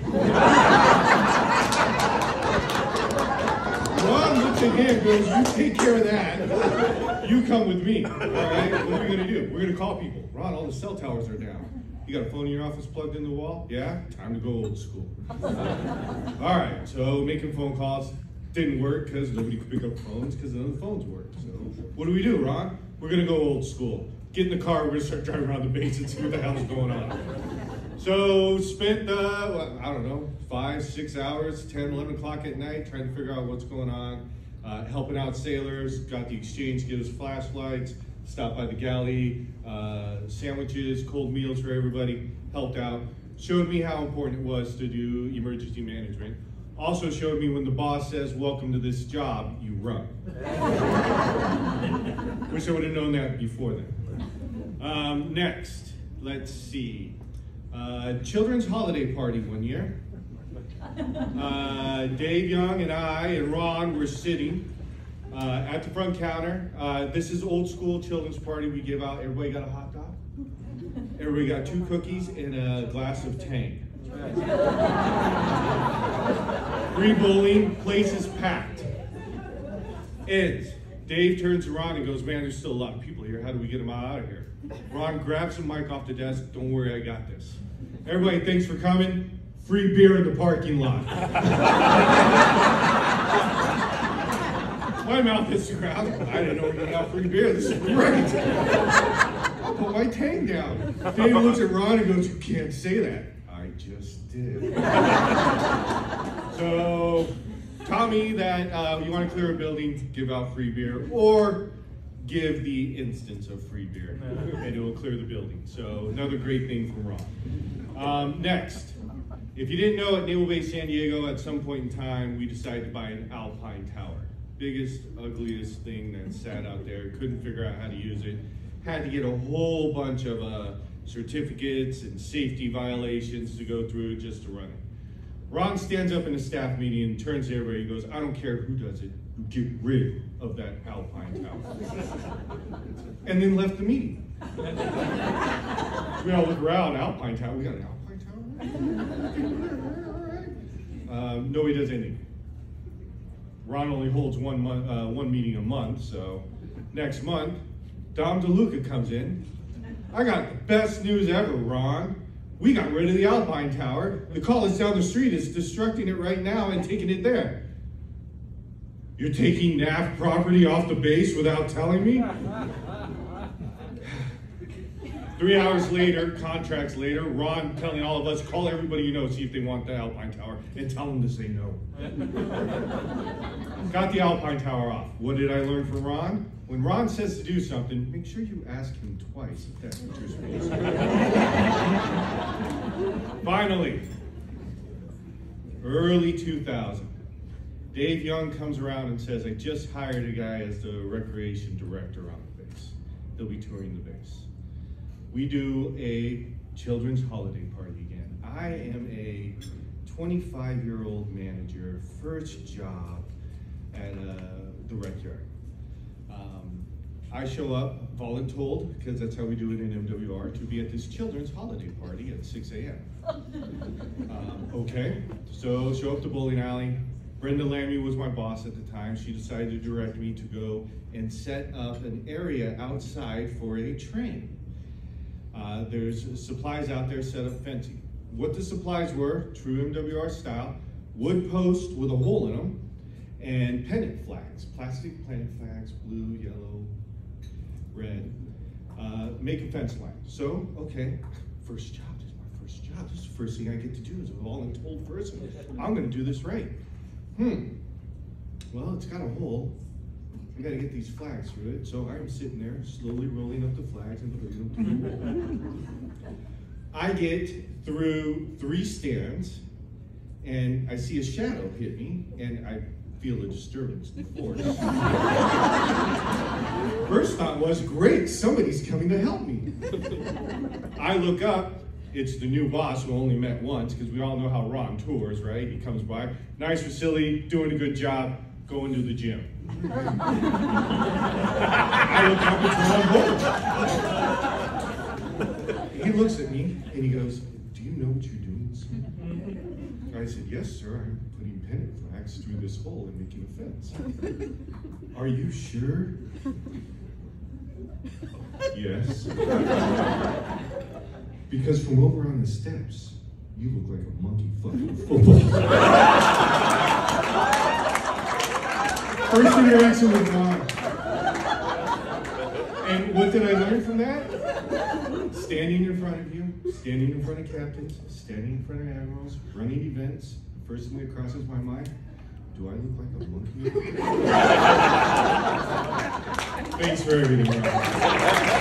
Ron looks at him and goes, you take care of that. You come with me, all right? What are we gonna do? We're gonna call people. Ron, all the cell towers are down. You got a phone in your office plugged in the wall? Yeah? Time to go old school. All right, so making phone calls didn't work because nobody could pick up phones because none of the phones worked. So what do, Ron? We're gonna go old school. Get in the car, we're gonna start driving around the base and see what the hell's going on. So spent, I don't know, 5, 6 hours, 10, 11 o'clock at night trying to figure out what's going on. Helping out sailors, got the exchange, give us flashlights, stopped by the galley, sandwiches, cold meals for everybody, helped out. Showed me how important it was to do emergency management. Also showed me when the boss says, welcome to this job, you run. Wish I would have known that before then. Next, let's see. Children's holiday party one year. Dave Young and I and Ron were sitting at the front counter. This is old school children's party. We give out, everybody got a hot dog? Everybody got 2 cookies and a glass of Tang. Free bowling, place is packed. Ends. Dave turns to Ron and goes, man, there's still a lot of people here. How do we get them out of here? Ron grabs the mic off the desk. Don't worry, I got this. Everybody, thanks for coming. Free beer in the parking lot. My mouth hits the ground. I didn't know we got out free beer. This is great. I'll put my Tang down. Dave looks at Ron and goes, you can't say that. I just did. So, taught me that you want to clear a building, give out free beer, or give the instance of free beer, and it will clear the building. So, another great thing from Ron. Next, if you didn't know, at Naval Base San Diego, at some point in time, we decided to buy an Alpine Tower. Biggest, ugliest thing that sat out there. Couldn't figure out how to use it. Had to get a whole bunch of certificates and safety violations to go through just to run it. Ron stands up in a staff meeting and turns to everybody and goes, I don't care who does it, get rid of that Alpine Tower. And then left the meeting. We all look around, Alpine Tower, we got an Alpine Tower? Nobody does anything. Ron only holds one meeting a month, so next month, Dom DeLuca comes in. I got the best news ever, Ron. We got rid of the Alpine Tower. The college down the street is destructing it right now and taking it there. You're taking NAF property off the base without telling me? 3 hours later, contracts later, Ron telling all of us, call everybody you know, see if they want the Alpine Tower, and tell them to say no. Got the Alpine Tower off. What did I learn from Ron? When Ron says to do something, make sure you ask him twice if that's what you're supposed to do. Finally, early 2000, Dave Young comes around and says, I just hired a guy as the recreation director on the base. He'll be touring the base. We do a children's holiday party again. I am a 25-year-old manager, first job at the rec yard. I show up, voluntold, because that's how we do it in MWR, to be at this children's holiday party at 6 a.m. Okay, so show up to bowling alley. Brenda Lammy was my boss at the time. She decided to direct me to go and set up an area outside for a train. There's supplies out there, set up fencing. What the supplies were, true MWR style, wood posts with a hole in them, and pennant flags, plastic pennant flags, blue, yellow, red, make a fence line. So, okay, first job, this is my first job. This is the first thing I get to do as a voluntold person. I'm gonna do this right. Well, it's got a hole. I gotta get these flags through it. So I'm sitting there, slowly rolling up the flags and putting them through the hole. I get through 3 stands, and I see a shadow hit me, and I feel a disturbance in the force. First thought was, great, somebody's coming to help me. I look up, it's the new boss who only met once, because we all know how Ron tours, right? He comes by, nice facility, doing a good job, going to the gym. I look up, it's Ron Vogel. He looks at me, and he goes, do you know what you're doing? I said, yes, sir, I'm putting pennant flags through this hole and making a fence. Are you sure? Yes. Because from over on the steps, you look like a monkey fucking football. First interaction with Ron. And what did I learn from that? Standing in front of you, standing in front of captains, standing in front of admirals, running events, the first thing that crosses my mind, do I look like a monkey? Thanks for everything, Ron.